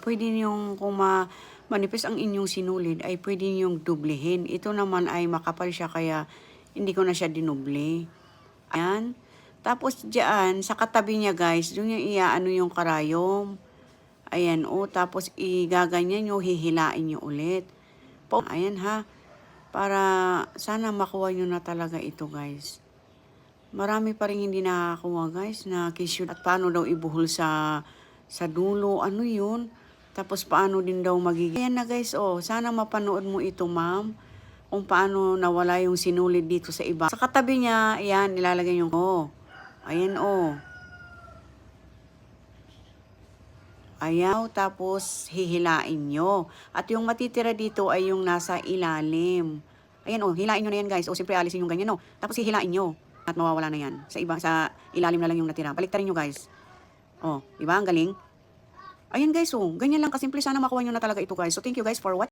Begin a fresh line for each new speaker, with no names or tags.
pwede niyong kung manipis ang inyong sinulid ay pwede niyong dublehin. Ito naman ay makapal siya kaya hindi ko na siya dinuble. Ayan. Tapos diyan, sa katabi niya guys, doon yung iaano yung karayom. Ayan o, tapos igaganyan nyo, hihilain nyo ulit. Ayan ha, para sana makuha nyo na talaga ito guys. Marami pa rin hindi nakakuha guys na kishoot. At paano daw ibuhol sa dulo, ano yun? Tapos paano din daw magiging. Ayan na guys, oh, sana mapanood mo ito ma'am. Kung paano nawala yung sinulid dito sa iba. Sa katabi niya, ayan, nilalagay yung, oh. Ayan, oh. Ayan, tapos hihilain nyo. At yung matitira dito ay yung nasa ilalim. Ayan, oh, hilain nyo na yan guys. O, siyempre alisin yung ganyan, oh. Tapos hihilain nyo. At mawawala na yan. Sa iba, sa ilalim na lang yung natira. Baliktarin nyo guys. Oh, di ba? Ang galing. Ayan guys, oh. Ganyan lang kasimple. Sana makuha nyo na talaga ito guys. So, thank you guys for watching.